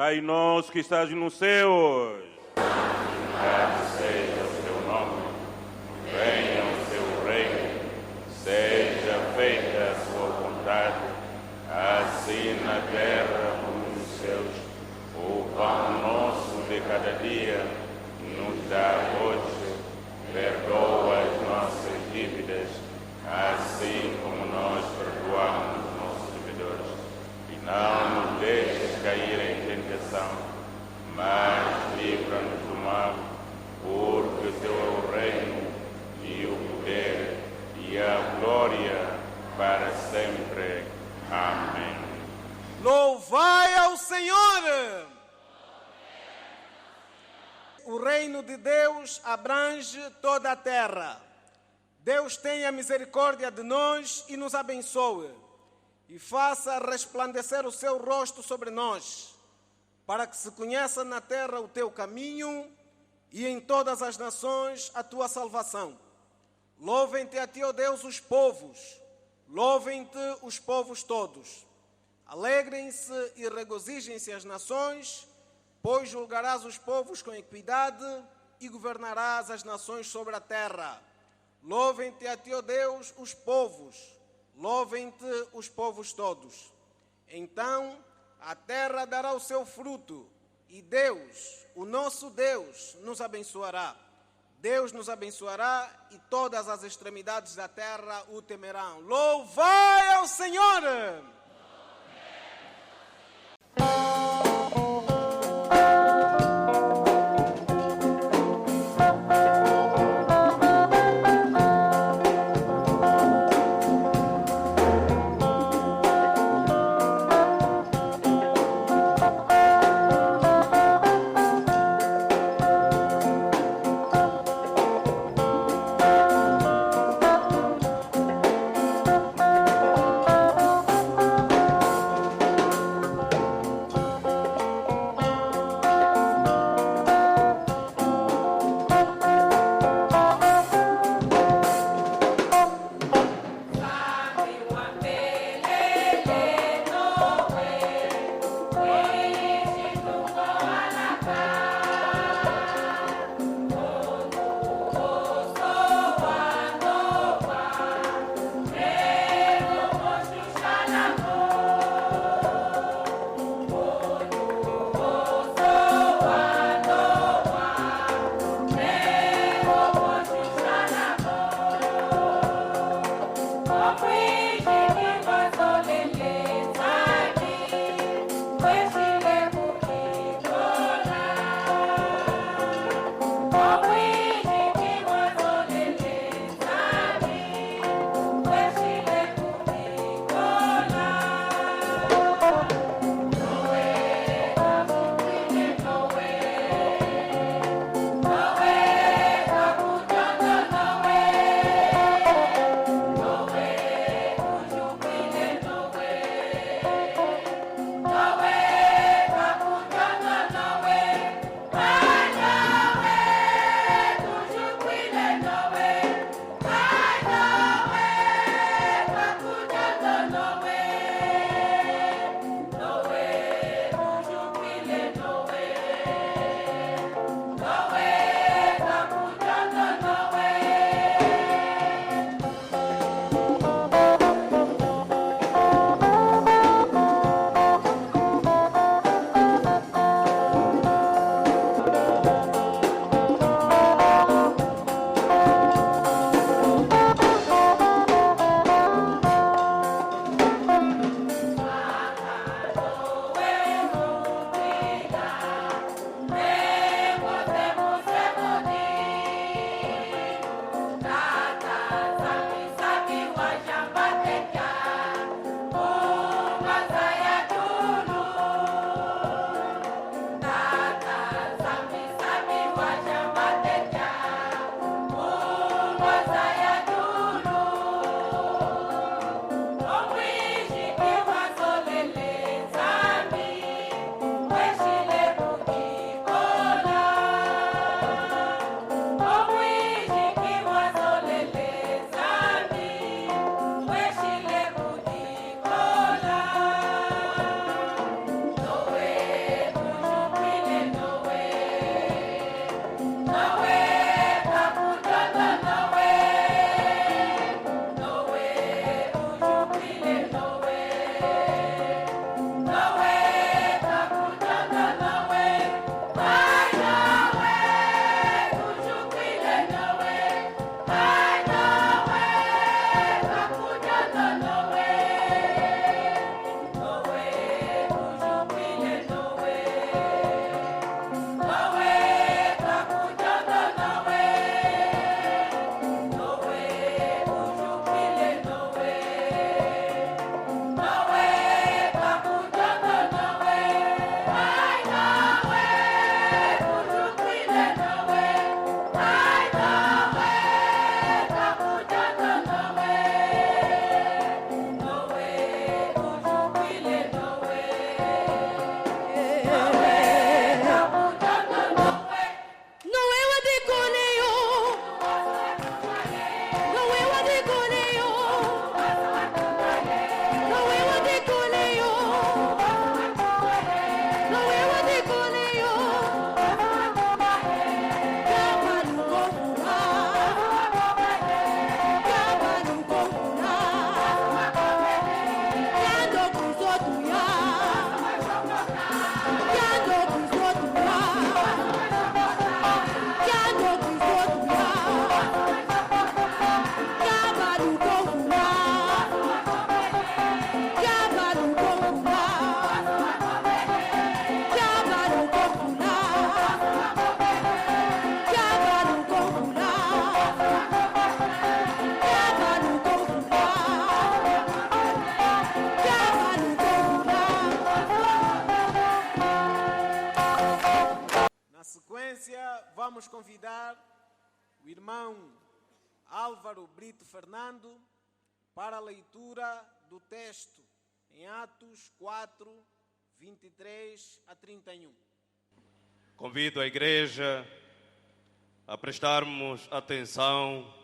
Pai nosso que estás nos céus, Louvado seja o teu nome, venha o teu reino, seja feita a sua vontade, assim na terra como nos céus. O pão nosso de cada dia nos dá hoje, perdoa as nossas dívidas, assim como nós perdoamos os nossos devedores. E não nos deixes cair em tentação, mas livra-nos do mal, porque teu é o reino, e o poder, e a glória, para sempre. Amém. Louvai ao Senhor! O reino de Deus abrange toda a terra. Deus tenha misericórdia de nós e nos abençoe, e faça resplandecer o seu rosto sobre nós, para que se conheça na terra o teu caminho e em todas as nações a tua salvação. Louvem-te a ti, ó Deus, os povos, louvem-te os povos todos. Alegrem-se e regozijem-se as nações, pois julgarás os povos com equidade e governarás as nações sobre a terra. Louvem-te a ti, ó Deus, os povos, louvem-te os povos todos. Então a terra dará o seu fruto, e Deus, o nosso Deus, nos abençoará. Deus nos abençoará, e todas as extremidades da terra o temerão. Louvai ao Senhor! sequência, vamos convidar o irmão Álvaro Brito Fernando para a leitura do texto em Atos 4, 23 a 31. Convido a igreja a prestarmos atenção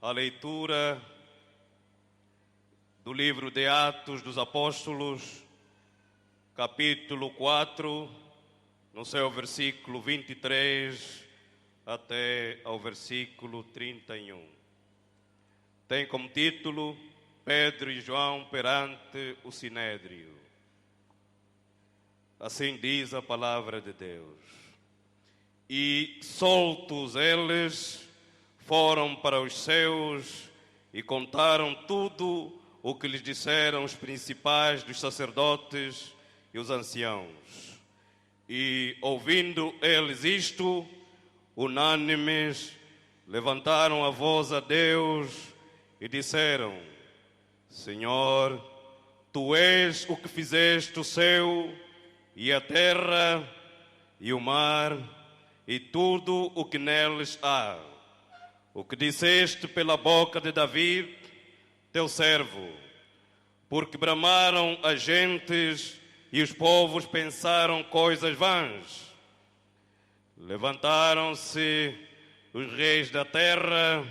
à leitura do livro de Atos dos Apóstolos, capítulo 4, no seu versículo 23 até ao versículo 31. Tem como título Pedro e João perante o Sinédrio. Assim diz a palavra de Deus. E soltos eles foram para os seus e contaram tudo o que lhes disseram os principais dos sacerdotes e os anciãos. E, ouvindo eles isto, unânimes, levantaram a voz a Deus e disseram: Senhor, Tu és o que fizeste o céu e a terra e o mar e tudo o que neles há. O que disseste pela boca de Davi, teu servo, porque bramaram as gentes e os povos pensaram coisas vãs. Levantaram-se os reis da terra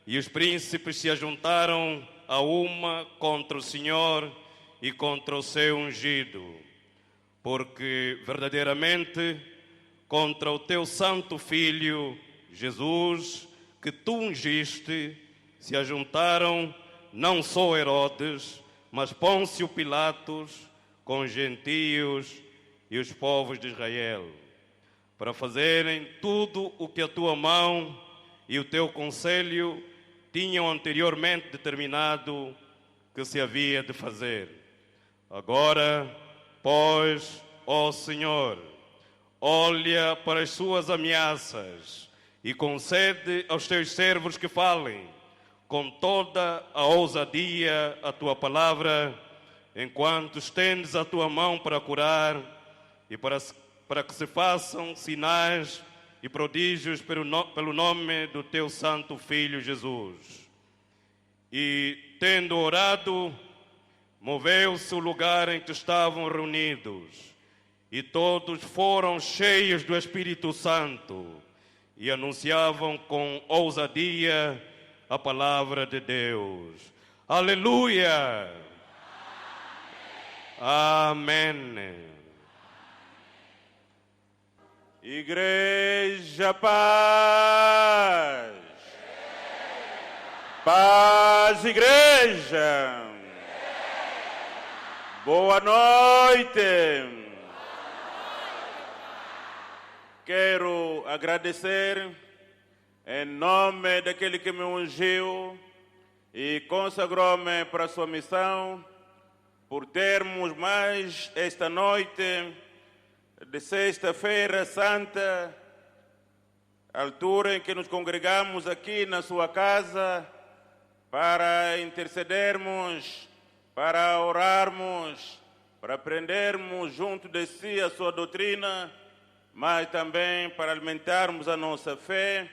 e os príncipes se ajuntaram a uma contra o Senhor e contra o seu ungido, porque verdadeiramente contra o teu santo Filho, Jesus, que tu ungiste, se ajuntaram não só Herodes, mas Pôncio Pilatos, com os gentios e os povos de Israel, para fazerem tudo o que a tua mão e o teu conselho tinham anteriormente determinado que se havia de fazer. Agora, pois, ó Senhor, olha para as suas ameaças e concede aos teus servos que falem com toda a ousadia a tua palavra, enquanto estendes a tua mão para curar e para que se façam sinais e prodígios pelo nome do teu santo Filho Jesus. E, tendo orado, moveu-se o lugar em que estavam reunidos, e todos foram cheios do Espírito Santo e anunciavam com ousadia a palavra de Deus. Aleluia! Amém. Igreja, paz. Paz, igreja. Boa noite. Quero agradecer em nome daquele que me ungiu e consagrou-me para a sua missão, por termos mais esta noite de Sexta-feira Santa, altura em que nos congregamos aqui na sua casa para intercedermos, para orarmos, para aprendermos junto de si a sua doutrina, mas também para alimentarmos a nossa fé,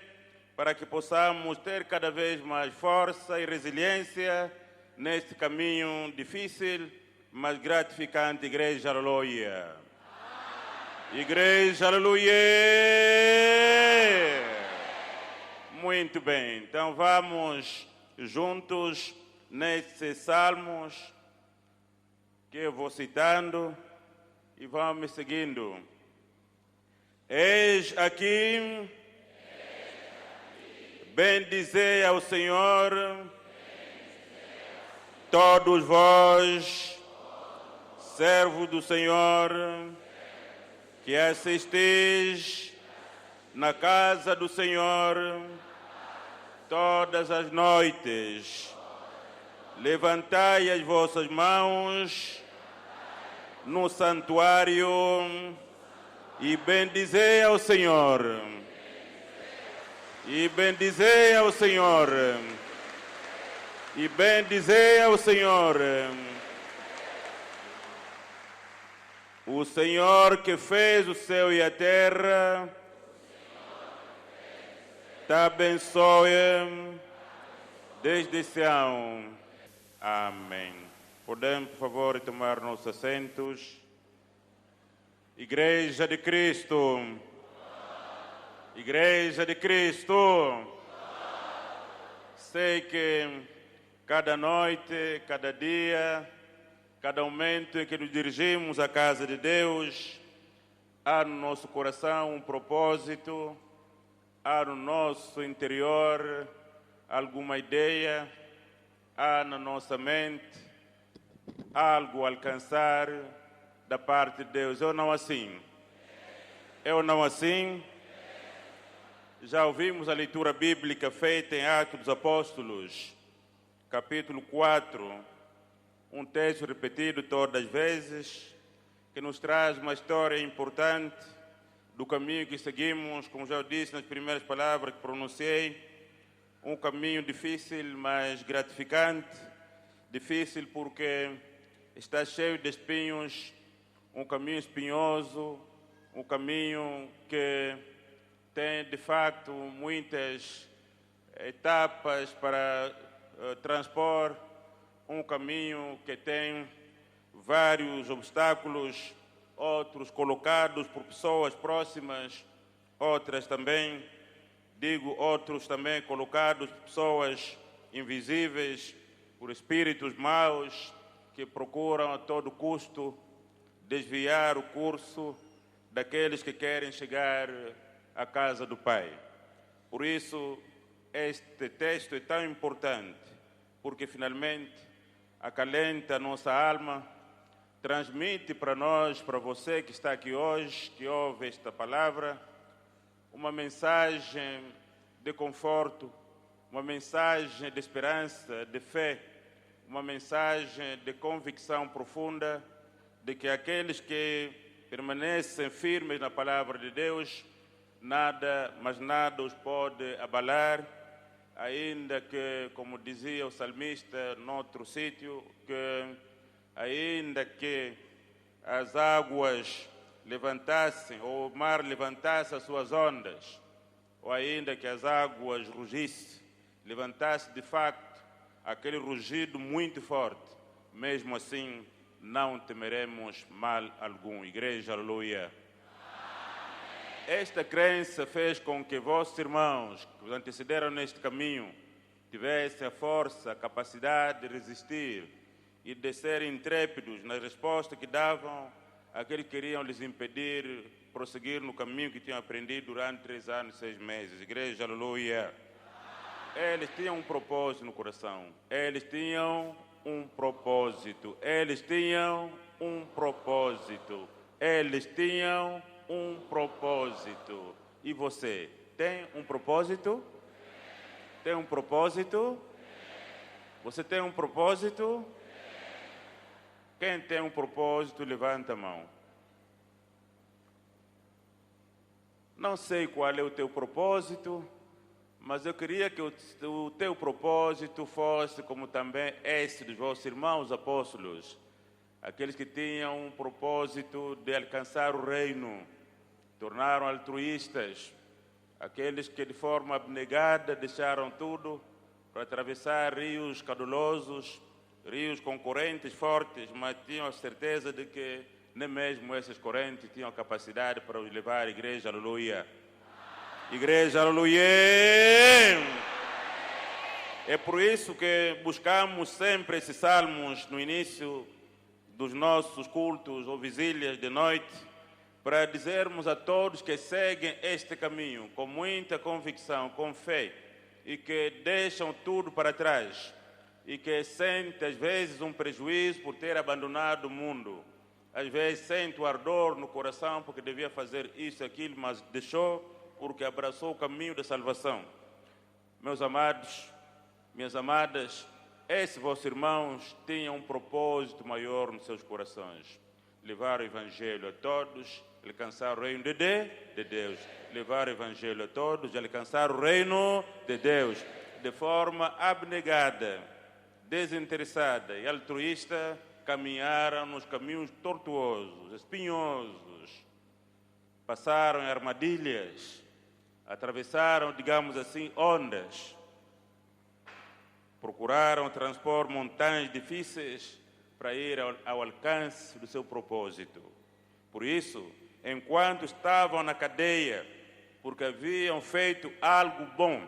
para que possamos ter cada vez mais força e resiliência neste caminho difícil, mas gratificante. Igreja, aleluia. Igreja, aleluia. Muito bem, então vamos juntos nestes salmos que eu vou citando e vamos me seguindo. Eis aqui, bendizei ao Senhor, todos vós, servos do Senhor, que assistis na casa do Senhor todas as noites. Levantai as vossas mãos no santuário e bendizei ao Senhor. E bendizei ao Senhor. E bendizei ao Senhor. O Senhor que fez o céu e a terra te abençoe desde Sião. Amém. Podemos, por favor, tomar nossos assentos. Igreja de Cristo. Igreja de Cristo. Sei que cada noite, cada dia, cada momento em que nos dirigimos à casa de Deus, há no nosso coração um propósito, há no nosso interior alguma ideia, há na nossa mente algo a alcançar da parte de Deus. Eu não assim. Eu não assim. Já ouvimos a leitura bíblica feita em Atos dos Apóstolos, capítulo 4, um texto repetido todas as vezes, que nos traz uma história importante do caminho que seguimos, como já disse nas primeiras palavras que pronunciei, um caminho difícil, mas gratificante. Difícil porque está cheio de espinhos, um caminho espinhoso, um caminho que tem, de facto, muitas etapas para transpor, um caminho que tem vários obstáculos, outros colocados por pessoas próximas, outros também colocados por pessoas invisíveis, por espíritos maus que procuram a todo custo desviar o curso daqueles que querem chegar à casa do Pai. Por isso, este texto é tão importante, porque finalmente acalenta a nossa alma, transmite para nós, para você que está aqui hoje, que ouve esta palavra, uma mensagem de conforto, uma mensagem de esperança, de fé, uma mensagem de convicção profunda de que aqueles que permanecem firmes na palavra de Deus, nada, mas nada os pode abalar, ainda que, como dizia o salmista noutro sítio, que ainda que as águas levantassem, ou o mar levantasse as suas ondas, ou ainda que as águas rugissem, levantasse de facto aquele rugido muito forte, mesmo assim não temeremos mal algum. Igreja, aleluia. Esta crença fez com que vossos irmãos que os antecederam neste caminho tivessem a força, a capacidade de resistir e de serem intrépidos na resposta que davam àqueles que queriam lhes impedir prosseguir no caminho que tinham aprendido durante 3 anos e 6 meses. Igreja, aleluia. Eles tinham um propósito no coração. Eles tinham um propósito. Eles tinham um propósito. Eles tinham um propósito. E você tem um propósito? Tem um propósito? Você tem um propósito? Quem tem um propósito, levanta a mão. Não sei qual é o teu propósito, mas eu queria que o teu propósito fosse como também esse dos vossos irmãos apóstolos, aqueles que tinham um propósito de alcançar o reino, tornaram altruístas, aqueles que de forma abnegada deixaram tudo para atravessar rios caudalosos, rios com correntes fortes, mas tinham a certeza de que nem mesmo essas correntes tinham a capacidade para os levar à igreja, aleluia. Igreja, aleluia. É por isso que buscamos sempre esses salmos no início dos nossos cultos ou vigílias de noite, para dizermos a todos que seguem este caminho com muita convicção, com fé, e que deixam tudo para trás, e que sentem às vezes um prejuízo por ter abandonado o mundo, às vezes sente o ardor no coração porque devia fazer isso, aquilo, mas deixou porque abraçou o caminho da salvação. Meus amados, minhas amadas, esses vossos irmãos tinham um propósito maior nos seus corações: levar o Evangelho a todos, alcançar o reino de Deus. Levar o Evangelho a todos e alcançar o reino de Deus de forma abnegada, desinteressada e altruísta. Caminharam nos caminhos tortuosos, espinhosos, passaram em armadilhas, atravessaram, digamos assim, ondas. Procuraram transpor montanhas difíceis para ir ao alcance do seu propósito. Por isso, enquanto estavam na cadeia, porque haviam feito algo bom,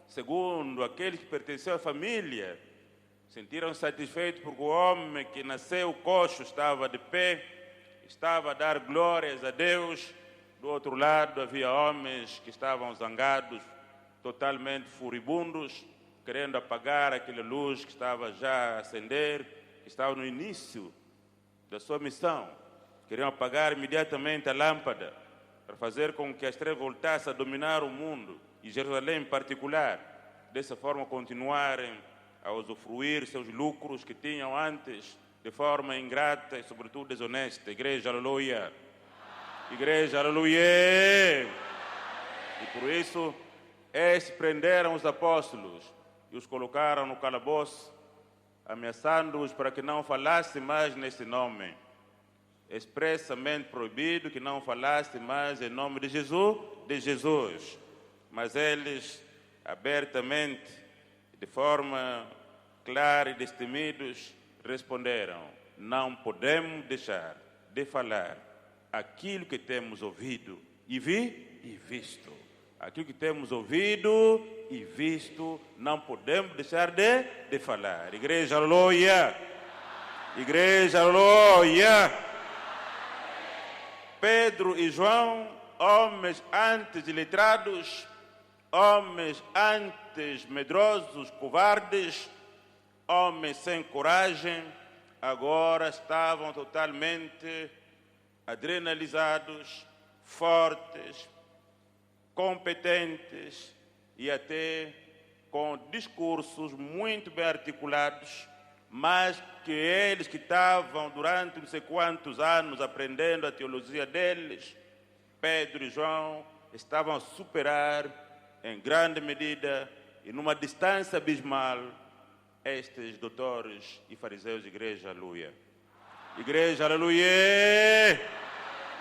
segundo aqueles que pertenciam à família, sentiram satisfeitos porque o homem que nasceu coxo estava de pé, estava a dar glórias a Deus. Do outro lado havia homens que estavam zangados, totalmente furibundos, querendo apagar aquela luz que estava já a acender, que estava no início da sua missão. Queriam apagar imediatamente a lâmpada para fazer com que as trevas voltassem a dominar o mundo, e Jerusalém em particular. Dessa forma continuarem a usufruir seus lucros que tinham antes, de forma ingrata e sobretudo desonesta. Igreja, aleluia! Igreja, aleluia! E por isso, estes prenderam os apóstolos e os colocaram no calabouço, ameaçando-os para que não falassem mais nesse nome. Expressamente proibido que não falassem mais em nome de Jesus. Mas eles, abertamente, de forma clara e destemidos, responderam: não podemos deixar de falar aquilo que temos ouvido e visto. Aquilo que temos ouvido e visto, não podemos deixar de falar. Igreja, aleluia! Igreja, aleluia! Pedro e João, homens antes iletrados, homens antes medrosos, covardes, homens sem coragem, agora estavam totalmente adrenalizados, fortes, competentes e até com discursos muito bem articulados, mas que eles que estavam durante não sei quantos anos aprendendo a teologia deles, Pedro e João, estavam a superar em grande medida e numa distância abismal estes doutores e fariseus de igreja, aleluia. Igreja, aleluia!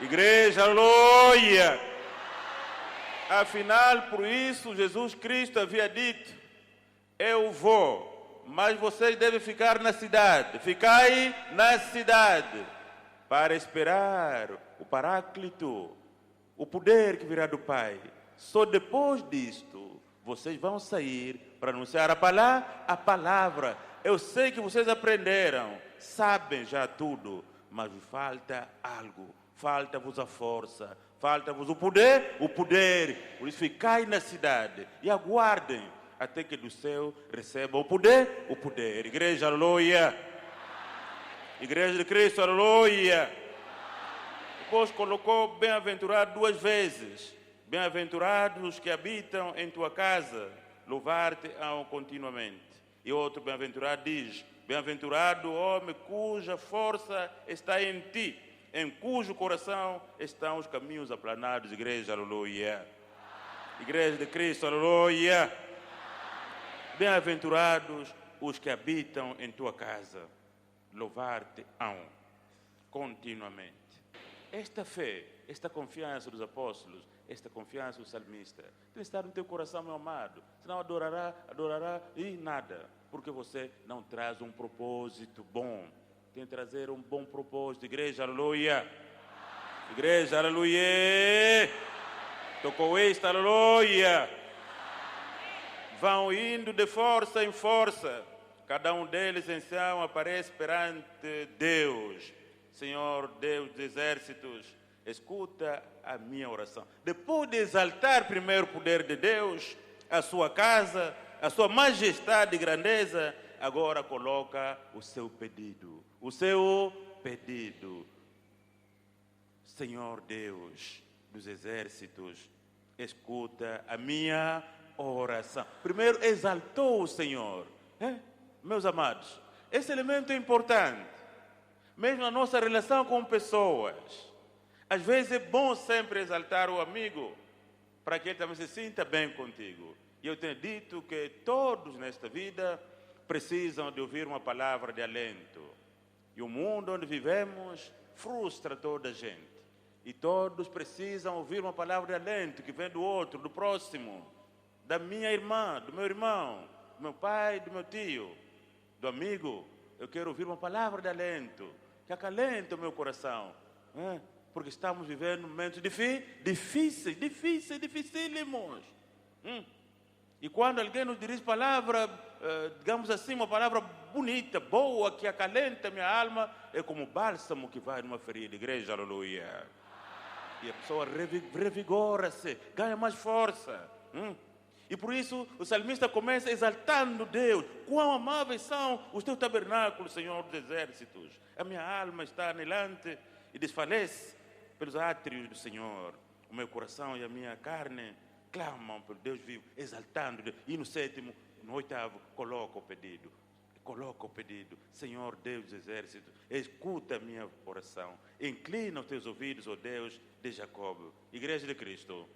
Igreja, aleluia! Afinal, por isso, Jesus Cristo havia dito: eu vou, mas vocês devem ficar na cidade. Ficai na cidade para esperar o Paráclito, o poder que virá do Pai. Só depois disto, vocês vão sair para anunciar a palavra. Eu sei que vocês aprenderam, sabem já tudo, mas falta algo. Falta-vos a força, falta-vos o poder. Por isso ficai na cidade e aguardem até que do céu recebam o poder. Igreja, aleluia. Igreja de Cristo, aleluia. Depois colocou bem-aventurado 2 vezes. Bem-aventurados os que habitam em tua casa, louvar-te-ão continuamente. E outro bem-aventurado diz: bem-aventurado o homem cuja força está em ti, em cujo coração estão os caminhos aplanados. Igreja, aleluia. Igreja de Cristo, aleluia. Bem-aventurados os que habitam em tua casa, louvar-te-ão continuamente. Esta fé, esta confiança dos apóstolos, esta confiança do salmista, tem que estar no teu coração, meu amado. Senão adorará e nada, porque você não traz um propósito bom. Tem que trazer um bom propósito. Igreja, aleluia. Igreja, aleluia. Tocou esta, aleluia. Vão indo de força em força. Cada um deles então aparece perante Deus. Senhor Deus dos exércitos, escuta a minha oração. Depois de exaltar primeiro o poder de Deus, a sua casa, a sua majestade e grandeza, agora coloca o seu pedido. O seu pedido. Senhor Deus dos exércitos, escuta a minha oração. Primeiro exaltou o Senhor. Meus amados, esse elemento é importante. Mesmo na nossa relação com pessoas. Às vezes é bom sempre exaltar o amigo, para que ele também se sinta bem contigo. E eu tenho dito que todos nesta vida precisam de ouvir uma palavra de alento. E o mundo onde vivemos frustra toda a gente. E todos precisam ouvir uma palavra de alento que vem do outro, do próximo, da minha irmã, do meu irmão, do meu pai, do meu tio, do amigo. Eu quero ouvir uma palavra de alento que acalente o meu coração, porque estamos vivendo momentos difíceis, dificílimos. E quando alguém nos dirige palavra, digamos assim, uma palavra bonita, boa, que acalenta a minha alma, é como bálsamo que vai numa ferida. Igreja, aleluia. E a pessoa revigora-se, ganha mais força. E por isso o salmista começa exaltando Deus. Quão amáveis são os teus tabernáculos, Senhor dos exércitos. A minha alma está anelante e desfalece pelos átrios do Senhor. O meu coração e a minha carne clamam por Deus vivo, exaltando Deus. E no sétimo, no oitavo, coloca o pedido. Senhor Deus dos exércitos, escuta a minha oração. Inclina os teus ouvidos, ó Deus de Jacob. Igreja de Cristo.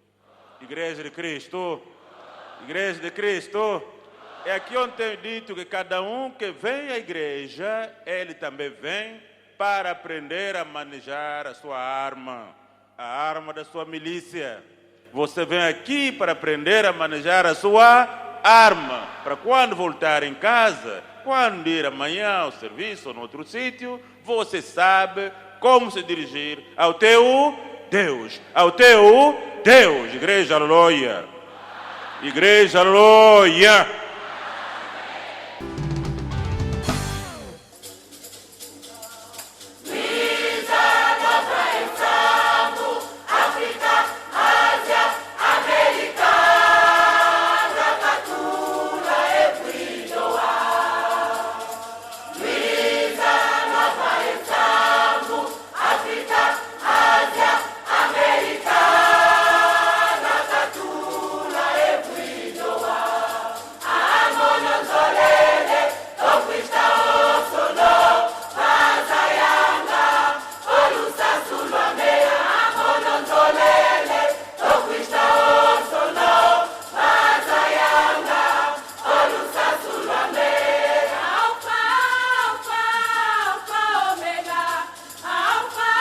Igreja de Cristo. Igreja de Cristo. É aqui onde tenho dito que cada um que vem à igreja, ele também vem para aprender a manejar a sua arma, a arma da sua milícia. Você vem aqui para aprender a manejar a sua arma, para quando voltar em casa, quando ir amanhã ao serviço ou em outro sítio, você sabe como se dirigir ao teu Deus, ao teu Deus. Igreja, aleluia. Igreja, aleluia. Alfa,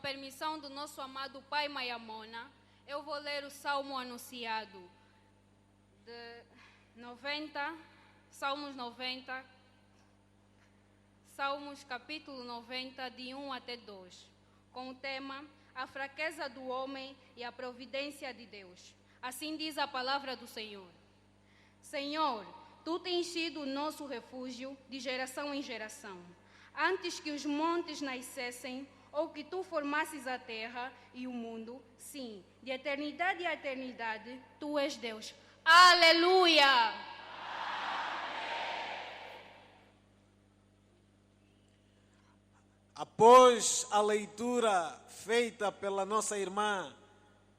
permissão do nosso amado Pai Maiamona, eu vou ler o Salmo anunciado de 90, Salmos capítulo 90, de 1 até 2, com o tema A fraqueza do homem e a providência de Deus. Assim diz a palavra do Senhor. Senhor, Tu tens sido o nosso refúgio de geração em geração. Antes que os montes nascessem, ou que Tu formasses a terra e o mundo, sim, de eternidade a eternidade, Tu és Deus. Aleluia! Após a leitura feita pela nossa irmã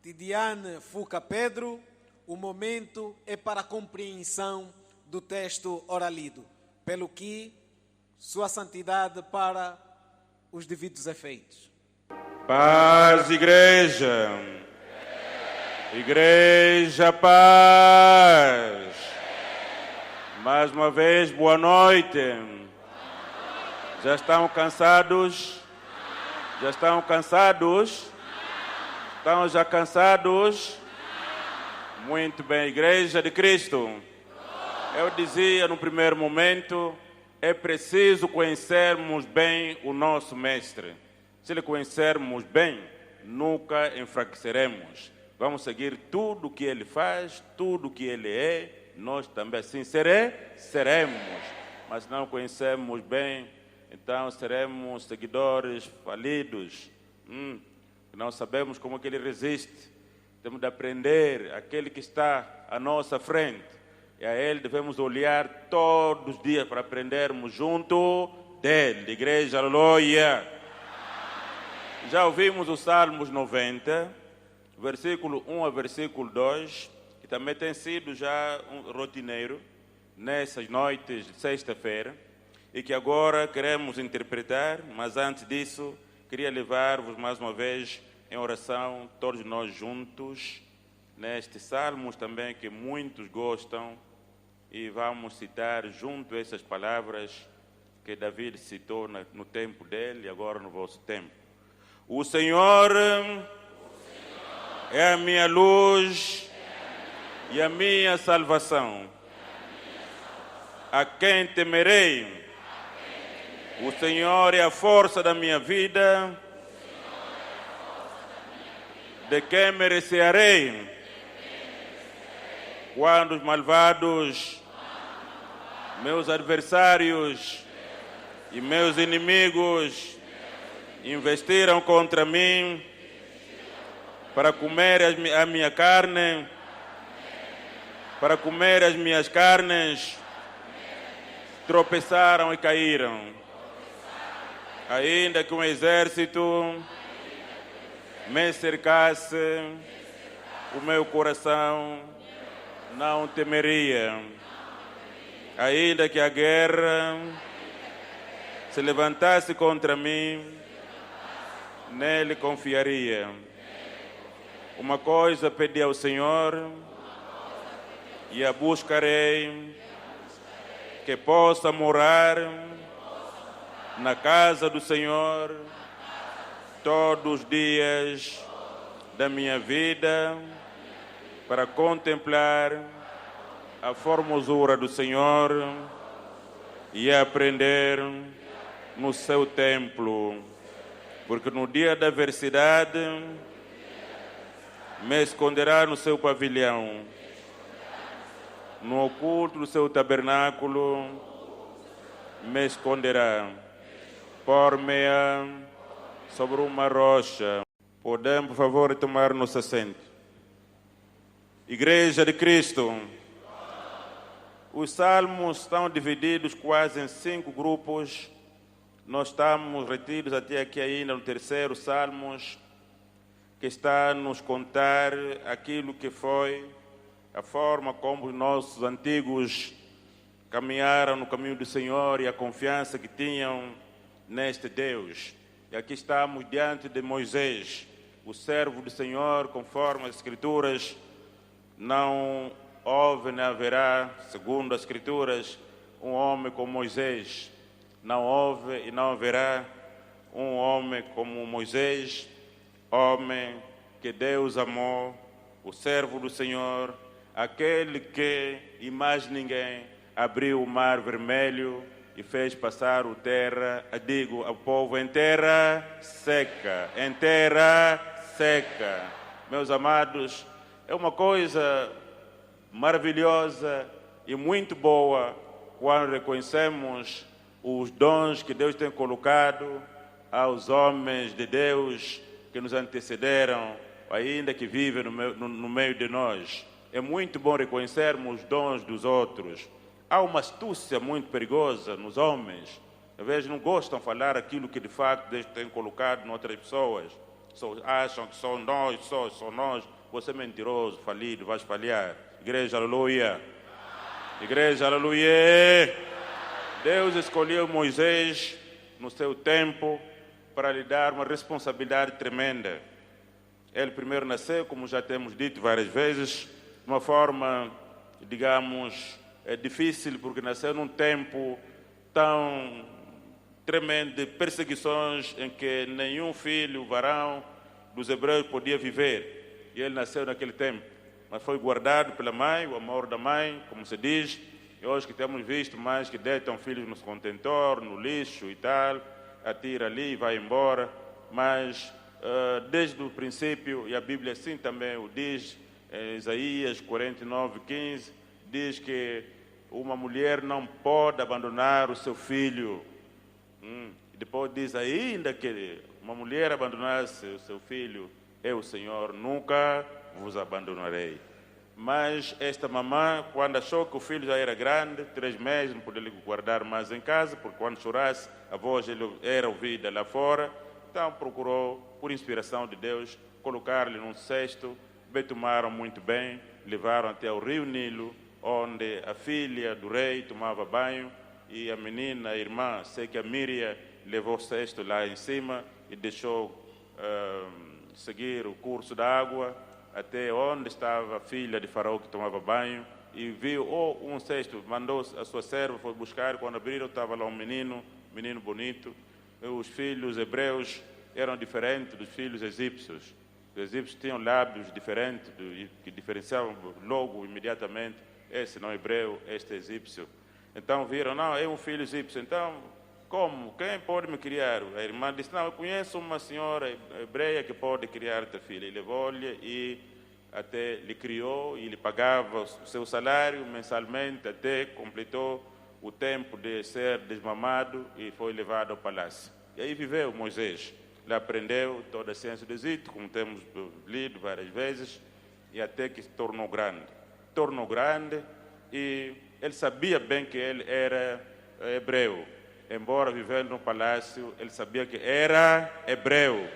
Tidiane Fuca Pedro, o momento é para a compreensão do texto oralido, pelo que Sua Santidade para os devidos efeitos. Paz, igreja. Igreja, paz. Mais uma vez, boa noite. Já estão cansados? Já estão cansados? Estão já cansados? Muito bem, Igreja de Cristo. Eu dizia no primeiro momento, é preciso conhecermos bem o nosso Mestre. Se ele conhecermos bem, nunca enfraqueceremos. Vamos seguir tudo o que ele faz, tudo o que ele é, nós também assim seremos. Mas se não conhecermos bem, então seremos seguidores falidos. Não sabemos como que ele resiste. Temos de aprender aquele que está à nossa frente. E a ele devemos olhar todos os dias para aprendermos junto dele. Igreja, aleluia. Já ouvimos o Salmos 90, versículo 1 a versículo 2, que também tem sido já um rotineiro nessas noites de sexta-feira, e que agora queremos interpretar, mas antes disso, queria levar-vos mais uma vez em oração, todos nós juntos, nestes salmos também que muitos gostam, e vamos citar junto essas palavras que David citou no tempo dele e agora no vosso tempo. O Senhor é a minha luz e a minha salvação. A quem temerei? O Senhor é a força da minha vida. De quem me recearei? Quando os malvados, meus adversários e meus inimigos investiram contra mim para comer a minha carne, para comer as minhas carnes, tropeçaram e caíram. Ainda que um exército me cercasse, o meu coração não temeria. Ainda que a guerra se levantasse contra mim, nele confiaria. Uma coisa pedi ao Senhor e a buscarei, que possa morar na casa do Senhor todos os dias da minha vida, para contemplar a formosura do Senhor e aprender no seu templo, porque no dia da adversidade me esconderá no seu pavilhão, no oculto do seu tabernáculo me esconderá, por-me-á sobre uma rocha. Podemos, por favor, tomar nosso assento. Igreja de Cristo, os salmos estão divididos quase em 5 grupos. Nós estamos retidos até aqui ainda no terceiro salmos, que está a nos contar aquilo que foi a forma como os nossos antigos caminharam no caminho do Senhor e a confiança que tinham neste Deus. E aqui estamos diante de Moisés, o servo do Senhor, conforme as Escrituras. Não houve nem haverá, segundo as Escrituras, um homem como Moisés. Não houve e não haverá um homem como Moisés, homem que Deus amou, o servo do Senhor, aquele que, e mais ninguém, abriu o mar vermelho e fez passar o povo em terra seca, em terra seca. Meus amados, é uma coisa maravilhosa e muito boa quando reconhecemos os dons que Deus tem colocado aos homens de Deus que nos antecederam, ainda que vivem no meio de nós. É muito bom reconhecermos os dons dos outros. Há uma astúcia muito perigosa nos homens. Às vezes não gostam de falar aquilo que de facto Deus tem colocado em outras pessoas. Só acham que só nós. Você é mentiroso, falido, vais falhar. Igreja, aleluia. Igreja, aleluia. Deus escolheu Moisés no seu tempo para lhe dar uma responsabilidade tremenda. Ele primeiro nasceu, como já temos dito várias vezes, de uma forma, digamos, difícil, porque nasceu num tempo tão tremendo de perseguições em que nenhum filho varão dos hebreus podia viver. E ele nasceu naquele tempo. Mas foi guardado pela mãe, o amor da mãe, como se diz. E hoje que temos visto mais que deitam filhos no contentor, no lixo e tal, atira ali e vai embora. Mas desde o princípio, e a Bíblia assim também o diz, Isaías 49:15, diz que uma mulher não pode abandonar o seu filho. E depois diz ainda que uma mulher abandonasse o seu filho, eu, Senhor, nunca vos abandonarei. Mas esta mamã, quando achou que o filho já era grande, 3 meses, não podia guardar mais em casa, porque quando chorasse, a voz era ouvida lá fora. Então procurou, por inspiração de Deus, colocar-lhe num cesto. Tomaram muito bem, levaram até o rio Nilo, onde a filha do rei tomava banho, e a menina, a irmã, sei que a Míria, levou o cesto lá em cima e deixou seguir o curso da água até onde estava a filha de Faraó que tomava banho, e viu um cesto, mandou a sua serva, foi buscar, quando abriram estava lá um menino bonito. Os filhos hebreus eram diferentes dos filhos egípcios. Os egípcios tinham lábios diferentes, que diferenciavam logo, imediatamente, esse não é hebreu, este é egípcio. Então viram, não, é um filho egípcio. Então, como? Quem pode me criar? A irmã disse, não, eu conheço uma senhora hebreia que pode criar esta filha. Ele levou-lhe e até lhe criou e lhe pagava o seu salário mensalmente, até completou o tempo de ser desmamado e foi levado ao palácio. E aí viveu Moisés. Ele aprendeu toda a ciência do Egito, como temos lido várias vezes, e até que se tornou grande. Tornou grande e ele sabia bem que ele era hebreu. Embora vivendo no palácio, ele sabia que era hebreu.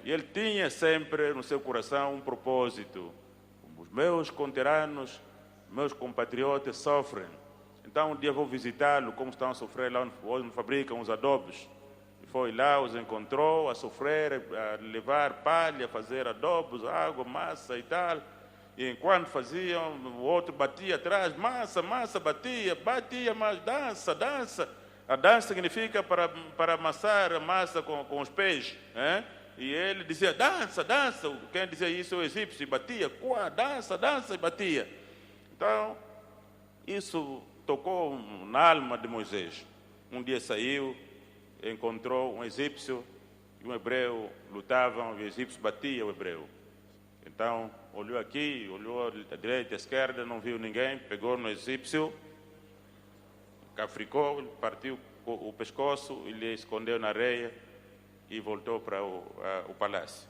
E ele tinha sempre no seu coração um propósito. Os meus conterrâneos, meus compatriotas sofrem. Então um dia vou visitá-lo, como estão a sofrer lá onde fabricam os adobos. Foi lá, os encontrou a sofrer, a levar palha, a fazer adobos, água, massa e tal. E enquanto faziam, o outro batia atrás, massa, batia, mas dança. A dança significa para amassar a massa com os pés. E ele dizia, dança. Quem dizia isso é o egípcio, e batia, dança e batia. Então, isso tocou na alma de Moisés. Um dia saiu, encontrou um egípcio e um hebreu lutavam, e o egípcio batia o hebreu. Então, olhou aqui, olhou à direita e à esquerda, não viu ninguém, pegou no egípcio, cafricou, partiu o pescoço e lhe escondeu na areia e voltou para o palácio.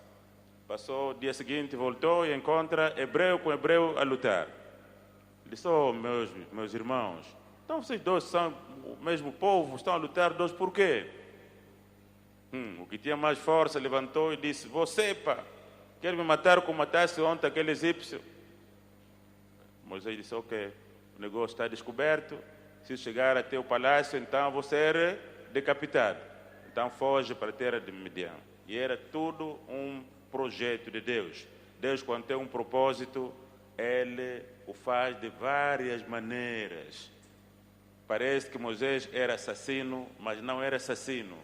Passou o dia seguinte, voltou e encontra hebreu com hebreu a lutar. Ele disse, meus irmãos, então vocês dois são o mesmo povo, estão a lutar dois por quê? O que tinha mais força levantou e disse, você, quer me matar como matasse ontem aquele egípcio? Moisés disse, ok, o negócio está descoberto, se chegar até o palácio, então vou ser decapitado. Então foge para a terra de Midian. E era tudo um projeto de Deus. Deus, quando tem um propósito, Ele o faz de várias maneiras. Parece que Moisés era assassino, mas não era assassino.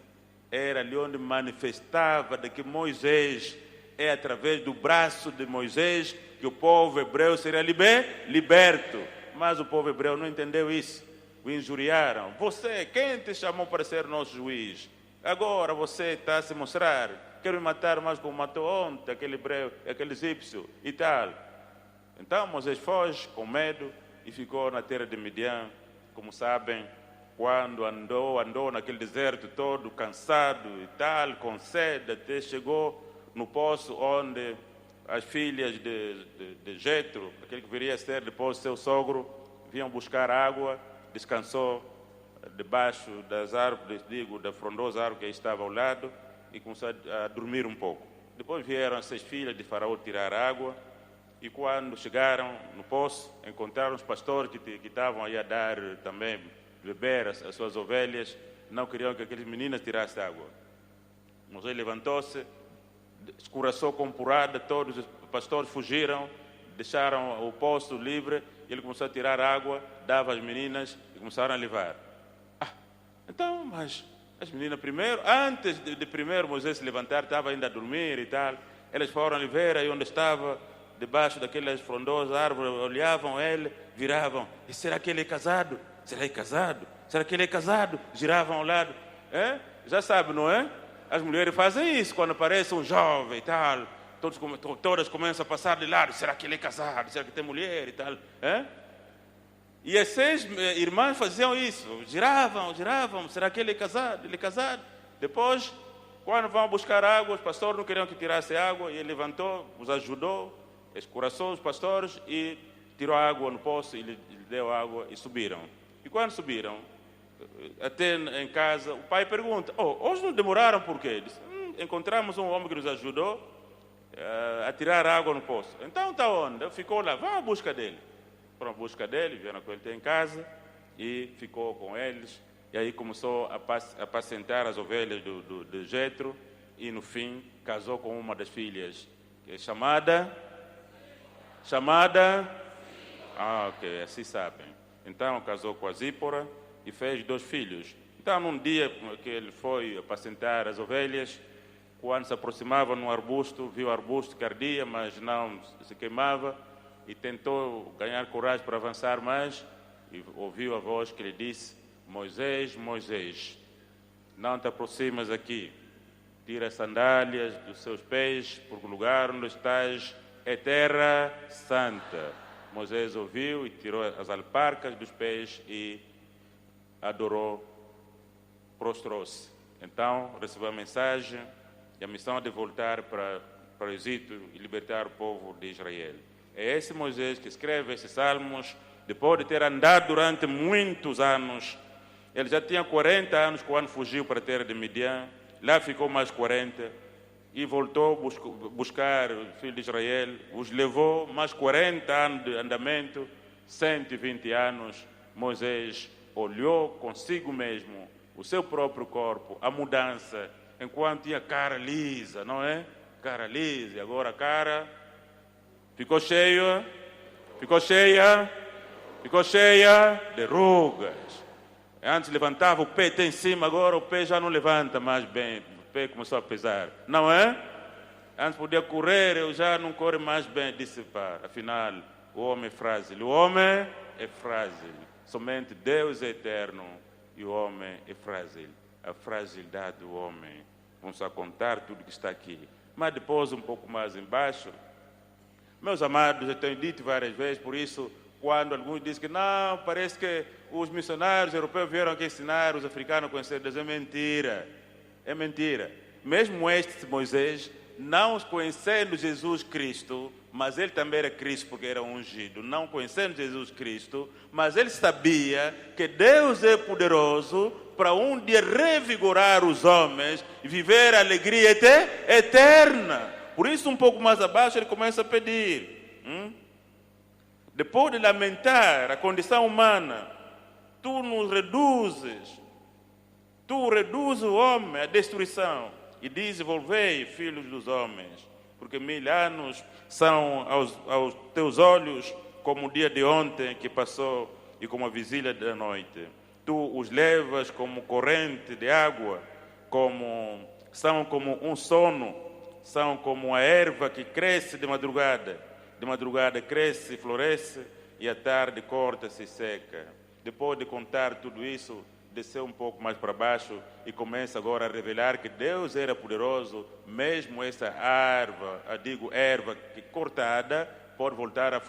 Era ali onde manifestava de que Moisés é através do braço de Moisés que o povo hebreu seria liberto. Mas o povo hebreu não entendeu isso. O injuriaram. Você, quem te chamou para ser nosso juiz? Agora você está a se mostrar. Quer me matar mais como matou ontem aquele hebreu, aquele egípcio e tal. Então Moisés foge com medo e ficou na terra de Midian. Como sabem, quando andou naquele deserto todo, cansado e tal, com sede, até chegou no poço onde as filhas de Jetro, aquele que viria a ser depois seu sogro, vinham buscar água, descansou debaixo das árvores, da frondosa árvore que estava ao lado, e começou a dormir um pouco. Depois vieram as 6 filhas de Faraó tirar água, e quando chegaram no poço, encontraram os pastores que estavam aí a dar também beber as suas ovelhas, não queriam que aqueles meninos tirassem água. Moisés levantou-se, escuraçou com porrada, todos os pastores fugiram, deixaram o poço livre, e ele começou a tirar água, dava às meninas e começaram a levar. Então, mas as meninas primeiro, antes de primeiro Moisés se levantar, estava ainda a dormir e tal, elas foram ali ver aí onde estava, debaixo daquelas frondosas árvores, olhavam ele, viravam, e será que ele é casado? Será que é casado? Será que ele é casado? Giravam ao lado. Já sabe, não é? As mulheres fazem isso quando aparece um jovem e tal. Todas começam a passar de lado. Será que ele é casado? Será que tem mulher e tal? E as 6 irmãs faziam isso. Giravam. Será que ele é casado? Ele é casado. Depois, quando vão buscar água, os pastores não queriam que tirasse água. E ele levantou, os ajudou, escuraçou os pastores e tirou água no poço e lhe deu água e subiram. E quando subiram, até em casa, o pai pergunta, hoje não demoraram por quê? Disse, encontramos um homem que nos ajudou a tirar água no poço. Então está onde? Ficou lá, vão à busca dele. Foram à busca dele, vieram com ele em casa e ficou com eles. E aí começou a apacentar as ovelhas de Jetro e no fim casou com uma das filhas, que é chamada? Ok, assim sabem. Então casou com a Zípora e fez 2 filhos. Então num dia que ele foi apacentar as ovelhas, quando se aproximava num arbusto, viu o arbusto que ardia, mas não se queimava, e tentou ganhar coragem para avançar mais, e ouviu a voz que lhe disse, Moisés, Moisés, não te aproximas aqui, tira as sandálias dos seus pés, porque o lugar onde estás é terra santa. Moisés ouviu e tirou as alparcas dos pés e adorou, prostrou-se. Então recebeu a mensagem e a missão de voltar para o Egito e libertar o povo de Israel. É esse Moisés que escreve esses salmos, depois de ter andado durante muitos anos. Ele já tinha 40 anos quando fugiu para a terra de Midian, lá ficou mais 40 e voltou buscar o filho de Israel, os levou mais 40 anos de andamento, 120 anos. Moisés olhou consigo mesmo o seu próprio corpo, a mudança, enquanto tinha cara lisa, não é? Cara lisa, e agora a cara ficou cheia de rugas. Antes levantava o pé até em cima, agora o pé já não levanta mais bem. O pé começou a pesar, não é? Antes podia correr, eu já não corro mais bem. Disse, afinal, o homem é frágil. O homem é frágil. Somente Deus é eterno e o homem é frágil. A fragilidade do homem. Vamos só contar tudo que está aqui. Mas depois, um pouco mais embaixo, meus amados, eu tenho dito várias vezes, por isso, quando alguns dizem que não, parece que os missionários europeus vieram aqui ensinar os africanos a conhecer Deus, é mentira. É mentira. Mesmo este Moisés, não conhecendo Jesus Cristo, mas ele também era Cristo porque era ungido, não conhecendo Jesus Cristo, mas ele sabia que Deus é poderoso para um dia revigorar os homens e viver a alegria eterna. Por isso, um pouco mais abaixo, ele começa a pedir. Depois de lamentar a condição humana, tu nos reduzes, tu reduzes o homem à destruição e diz, volvei, filhos dos homens, porque 1000 anos são aos teus olhos como o dia de ontem que passou e como a vigília da noite. Tu os levas como corrente de água, são como um sono são como a erva que cresce de madrugada. De madrugada cresce e floresce, e à tarde corta-se e seca. Depois de contar tudo isso, desceu um pouco mais para baixo e começa agora a revelar que Deus era poderoso, mesmo essa erva que cortada pode voltar a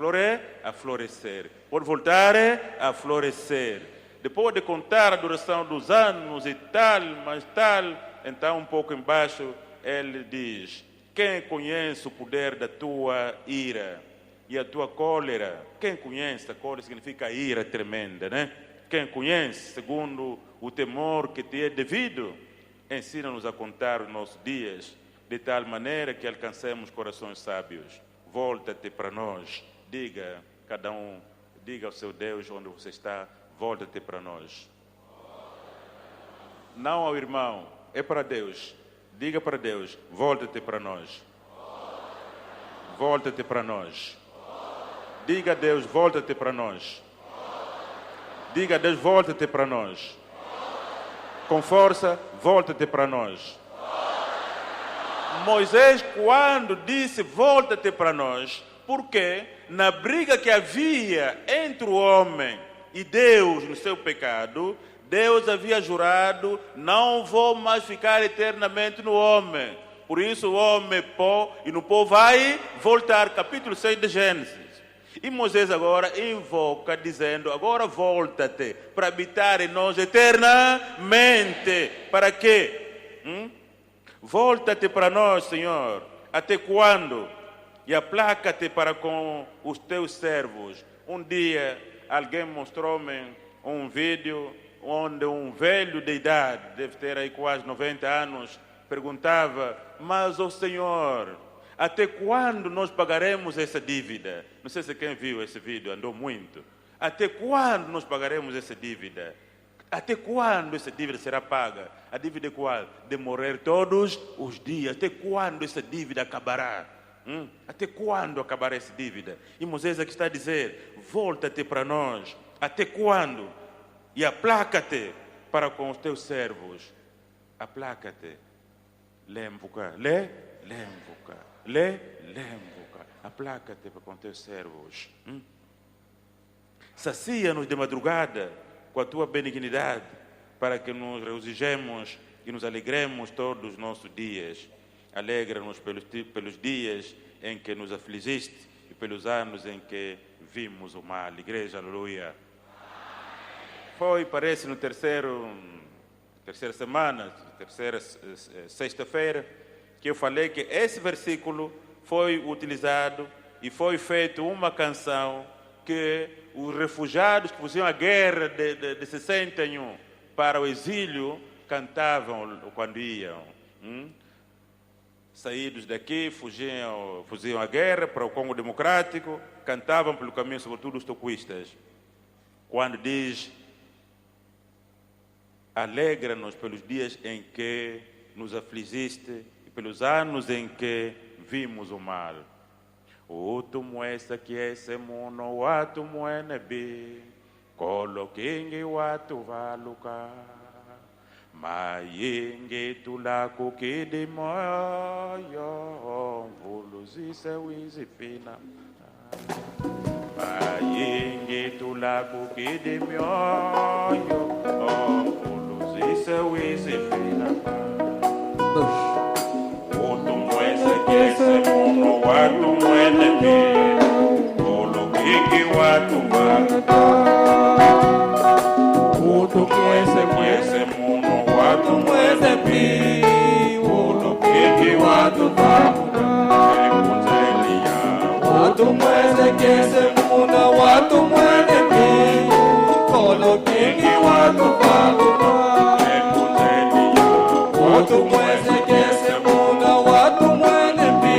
florescer. Pode voltar a florescer. Depois de contar a duração dos anos e tal, mas tal, então um pouco embaixo ele diz: quem conhece o poder da tua ira e a tua cólera? Quem conhece? A cólera significa ira tremenda, né? Quem conhece, segundo o temor que te é devido, ensina-nos a contar os nossos dias, de tal maneira que alcancemos corações sábios. Volta-te para nós. Diga, cada um, diga ao seu Deus onde você está, volta-te para nós. Não ao irmão, é para Deus. Diga para Deus, volta-te para nós. Volta-te para nós. Diga a Deus, volta-te para nós. Diga a Deus, volta-te para nós. Com força, volta-te para nós. Moisés, quando disse volta-te para nós, porque na briga que havia entre o homem e Deus no seu pecado, Deus havia jurado: não vou mais ficar eternamente no homem. Por isso o homem pó e no pó vai voltar. Capítulo 6 de Gênesis. E Moisés agora invoca dizendo: agora volta-te para habitar em nós eternamente. Para quê? Volta-te para nós, Senhor. Até quando? E aplaca-te para com os teus servos. Um dia alguém mostrou-me um vídeo onde um velho de idade, deve ter aí quase 90 anos, perguntava: mas, ó Senhor, até quando nós pagaremos essa dívida? Não sei se quem viu esse vídeo, andou muito. Até quando nós pagaremos essa dívida? Até quando essa dívida será paga? A dívida é qual? De morrer todos os dias. Até quando essa dívida acabará? Até quando acabará essa dívida? E Moisés aqui está a dizer: volta-te para nós. Até quando? E aplaca-te para com os teus servos. Aplaca-te. Lemvuka. Lemvuka. Aplaca-te para com os teus servos. Sacia-nos de madrugada com a tua benignidade, para que nos regozijemos e nos alegremos todos os nossos dias. Alegra-nos pelos dias em que nos afligiste e pelos anos em que vimos o mal. Igreja, aleluia. Foi, parece, no terceira semana, sexta-feira, que eu falei que esse versículo foi utilizado e foi feita uma canção que os refugiados que faziam a guerra de 61 para o exílio cantavam quando iam. Saídos daqui, fugiam a guerra para o Congo Democrático, cantavam pelo caminho, sobretudo os toquistas. Quando diz: alegra-nos pelos dias em que nos afligiste e pelos anos em que vimos o mal. Utu mwesa kiese muno watu mwenebi kolo kingi watu valuka mayingi tulaku kidi moyo mvuluzise wizipina mayingi tulaku kidi moyo mvuluzise wizipina Ese mundo watu mwene pi Olo kiki watu wata Utu mwese mundo watu mwene pi Olo kiki watu wata Ekunzelia Utu mwese kese mundo watu mwene pi Olo kiki watu wata Ekunzelia Utu mwese kese mundo watu mwene pi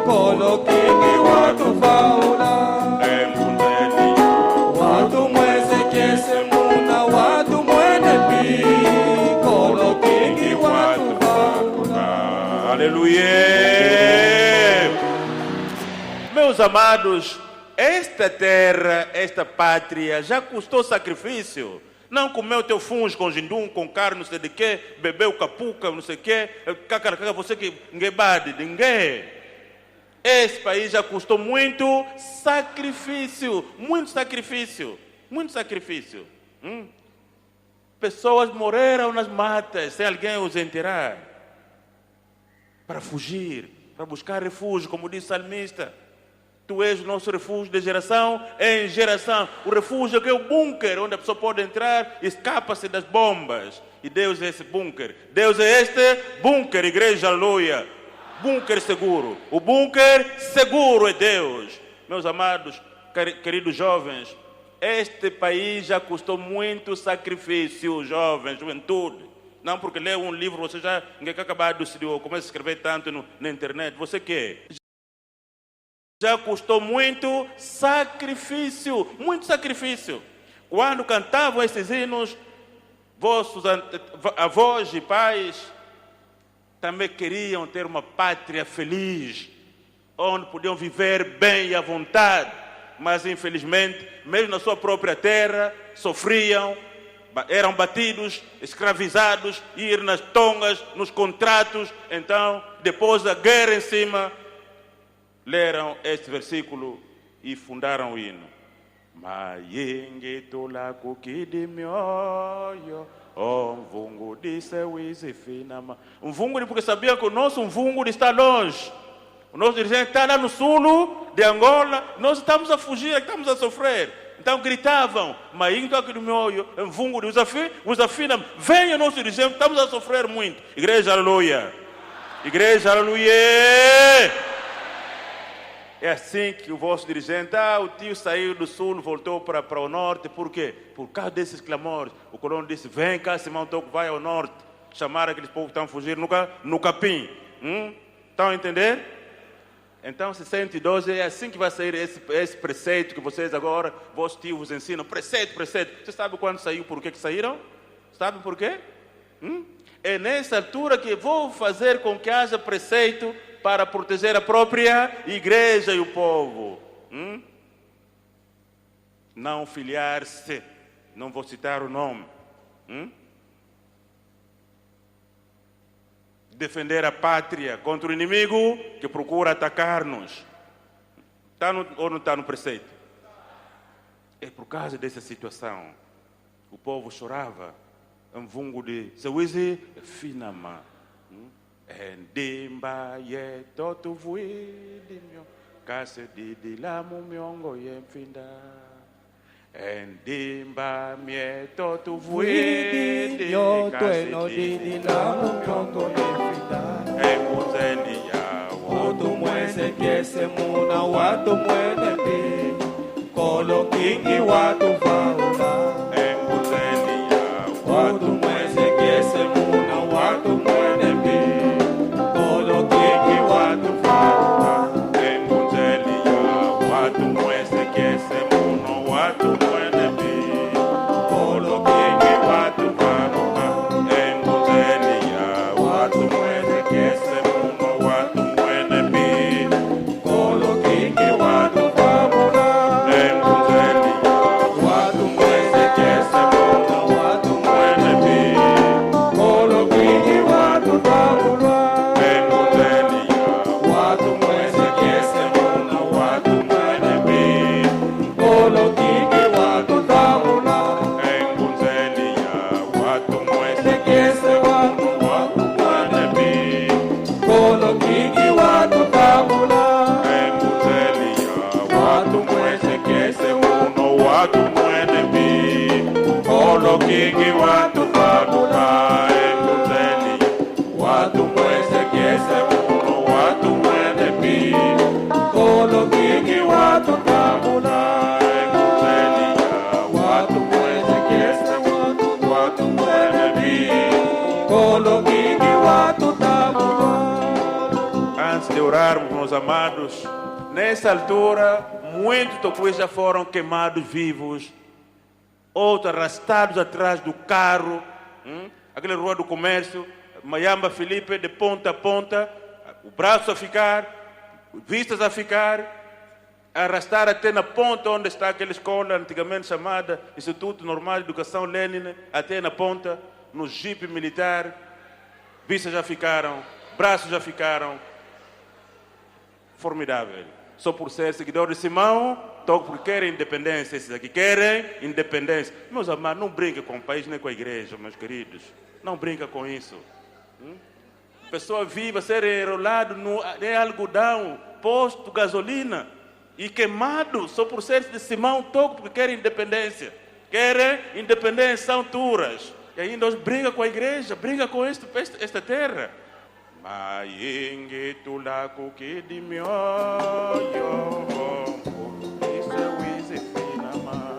Kolokingi watu faula Ekunzelia Watu mwese kese muna watu mwene pi Kolokingi watu faula. Aleluia. Meus amados, esta terra, esta pátria já custou sacrifício. Não comeu teu fungo com jindum, com carne, não sei de quê, bebeu capuca, não sei de quê, você que ninguém bate, ninguém. Esse país já custou muito sacrifício, muito sacrifício, muito sacrifício. Pessoas morreram nas matas, sem alguém os enterrar, para fugir, para buscar refúgio, como disse o salmista. Tu és o nosso refúgio de geração em geração. O refúgio que é o bunker, onde a pessoa pode entrar e escapa-se das bombas. E Deus é esse bunker. Deus é este bunker, igreja, aleluia. Bunker seguro. O bunker seguro é Deus. Meus amados, queridos jovens, este país já custou muito sacrifício, jovens, juventude. Não porque lê um livro, você já ninguém quer acabar de decidir, ou começa a escrever tanto na internet. Você quer? Já custou muito sacrifício, muito sacrifício. Quando cantavam esses hinos, vossos avós e pais também queriam ter uma pátria feliz, onde podiam viver bem e à vontade, mas infelizmente, mesmo na sua própria terra, sofriam, eram batidos, escravizados, ir nas tongas, nos contratos. Então, depois da guerra em cima, leram este versículo e fundaram o hino. Mayenge tola kukidi mioyo, mvungu disse wizifinama. Mvungu porque sabia que o nosso mvungu está longe. O nosso dirigente está lá no sul de Angola, nós estamos a fugir, estamos a sofrer. Então gritavam, Mayenge tola mioyo, mvungu wizifinama. Venha nosso dirigente, estamos a sofrer muito. Igreja, aleluia. Igreja, aleluia. É assim que o vosso dirigente, o tio saiu do sul, voltou para o norte. Por quê? Por causa desses clamores. O colono disse, vem cá, Simão Toco, vai ao norte. Chamaram aqueles povos que estão a fugir no capim. Estão a entender? Então, 612, é assim que vai sair esse preceito que vocês agora, vossos tios vos ensinam. Preceito. Você sabe quando saiu, por que saíram? Sabe por quê? É nessa altura que vou fazer com que haja preceito para proteger a própria igreja e o povo. Não filiar-se, não vou citar o nome. Defender a pátria contra o inimigo que procura atacar-nos. Está ou não está no preceito? É por causa dessa situação. O povo chorava. Mvungu de Sewizi Finama. Endimba ye totu vuidi myo kase didi lamu myongo ye mfinda. Endimba mye totu vuidi kase didi lamu myongo ye mfinda. Enguzeni ya watu mwese kiese muna watu mwene pi kolo kingi watu faula. Enguzeni ya watu mwese kiese muna watu mwene pi Antes de orarmos, meus amados, nessa altura, muitos tocuis já foram queimados vivos, outros arrastados atrás do carro, aquela rua do comércio, Mayamba Felipe, de ponta a ponta, o braço a ficar, vistas a ficar, arrastar até na ponta onde está aquela escola antigamente chamada Instituto Normal de Educação Lenin, até na ponta, no jipe militar, vistas já ficaram, braços já ficaram. Formidável. Só por ser seguidor de Simão, porque querem independência. Esses aqui querem independência. Meus amados, não brinca com o país nem com a igreja, meus queridos. Não brinca com isso. Pessoa viva ser enrolado no algodão, posto gasolina e queimado só por ser de Simão, porque querem independência. Querem independência, são turas. E ainda hoje briga com a igreja, briga com esta terra. Mayingi tulaku kidi mioyo, isa wizi finama.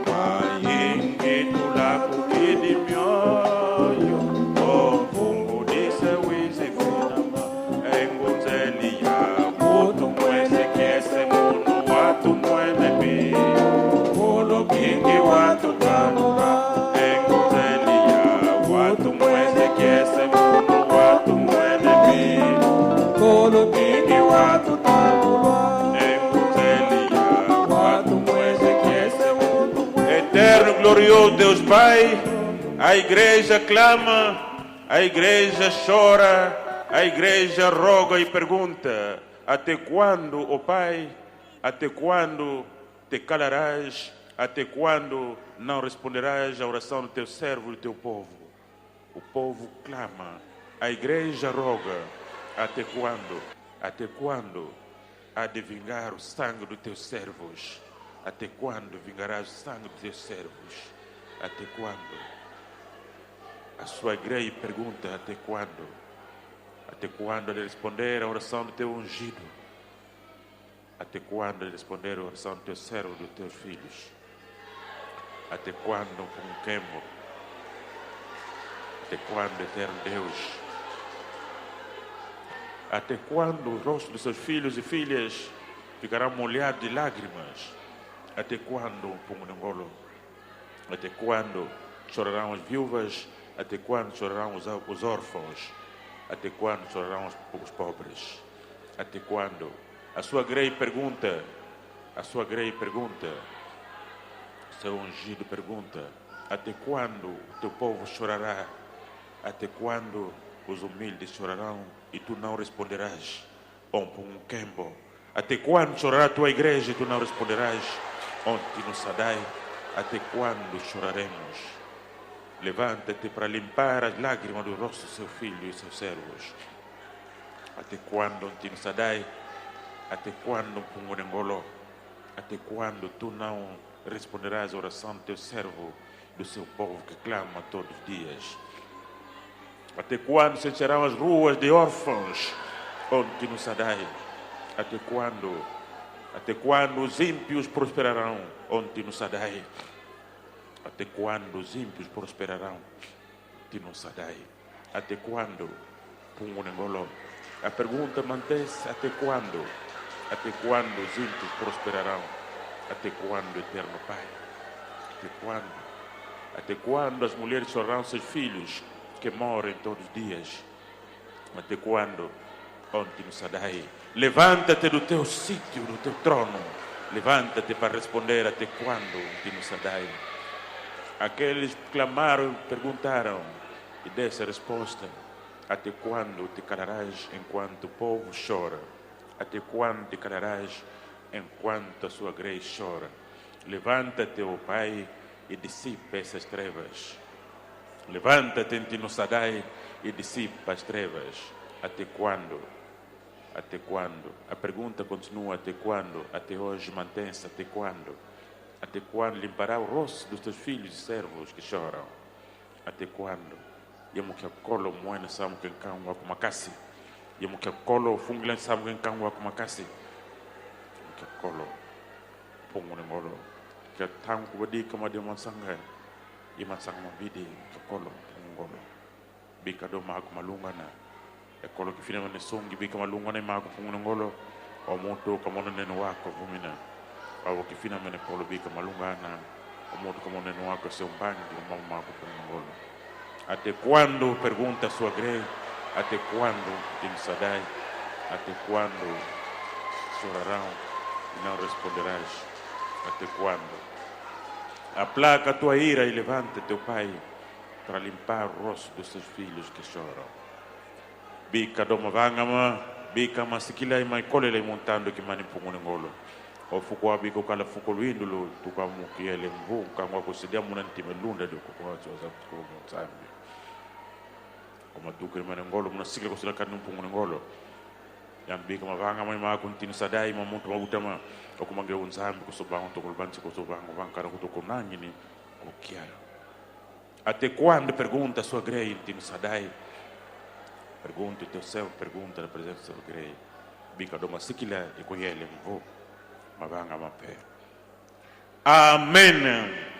Mayingi tulaku kidi mioyo, fungu disa wizi finama. Engunzeli ya mutu mwese kiese munu watu mwene bi. Kolo kingi watu kanura. Engunzeli ya watu mwese kiese munu. Eterno, glorioso Deus Pai, a igreja clama, a igreja chora, a igreja roga e pergunta: até quando, ó Pai, até quando te calarás, até quando não responderás à oração do teu servo e do teu povo? O povo clama, a igreja roga: até quando? Até quando há de vingar o sangue dos teus servos? Até quando vingarás o sangue dos teus servos? Até quando? A sua igreja pergunta: até quando? Até quando há de responder a oração do teu ungido? Até quando há de responder a oração do teu servo e dos teus filhos? Até quando, com um queimo? Até quando, eterno Deus? Até quando os rostos dos seus filhos e filhas ficarão molhados de lágrimas? Até quando, Pungunengolo? Até quando chorarão as viúvas? Até quando chorarão os órfãos? Até quando chorarão os pobres? Até quando? A sua igreja pergunta, seu ungido pergunta: até quando o teu povo chorará? Até quando os humildes chorarão e tu não responderás? Kembo. Até quando chorará a tua igreja e tu não responderás? Onde no Sadai, até quando choraremos? Levanta-te para limpar as lágrimas do rosto do seu filho e seus servos. Até quando, onde no Sadai? Até quando, Pungunengolo? Até quando tu não responderás à oração do teu servo, do seu povo que clama todos os dias? Até quando se encherão as ruas de órfãos, onde no Sadai? Até quando? Até quando os ímpios prosperarão, onde no Sadai? Até quando os ímpios prosperarão, onde no Sadai? Até quando? Pungunengolo. A pergunta mantém-se: até quando? Até quando os ímpios prosperarão? Até quando, eterno Pai? Até quando? Até quando as mulheres chorarão seus filhos que morrem todos os dias? Até quando? Onde no Sadai? Levanta-te do teu sítio, do teu trono. Levanta-te para responder: até quando? Onde no Sadai? Aqueles que clamaram, perguntaram e dessa resposta: até quando te calarás enquanto o povo chora? Até quando te calarás enquanto a sua igreja chora? Levanta-te, ó Pai, e dissipa essas trevas. Levanta-te em ti no Sadai e dissipa as trevas. Até quando? Até quando? A pergunta continua: até quando? Até hoje mantém-se: até quando? Até quando limpará o rosto dos teus filhos e servos que choram? Até quando? Yemu que colo moena samu que canwa com macassi. Yemu que colo funglan samu que canwa com macassi. Que colo Pungunengolo. Que tangu badi kama dia mansanga. Ima sang mabidi que colo Pungunengolo. Bika do maku malungana. E colo que fina mane songi bika malungana maku Pungunengolo. O moto kama neno wako vumina. Au que fina mane colo bika malungana. O moto kama neno wako se umbani do maku Pungunengolo. Até quando, pergunta a sua igreja, até quando, Tim Sadai, até quando chorarão e não responderás. Até quando? Aplaca a tua ira e levanta teu pai para limpar o rosto dos seus filhos que choram. Bica doma vangama, bica masikila e maikole montando que manipungune ngolo. O fuko abiko kala fuko luindulu tukamuki ele mvu kangwa kusidia munanti melunda de ko za ko motsambi. Como tu que manengolo munasikila kusila kanu pungune ngolo. Yambika mavanga ma continue sadai mamuntu mabutama okumangira unzambi kusobango tokulbanti kusobango vankara kutokunanyi ni kukiara. Até quando, pergunta a sua grei intino sadai? Pergunta o teu céu, pergunta na presença do grei. Bica doma sikila e coelho mvo mavanga mapé. Amém.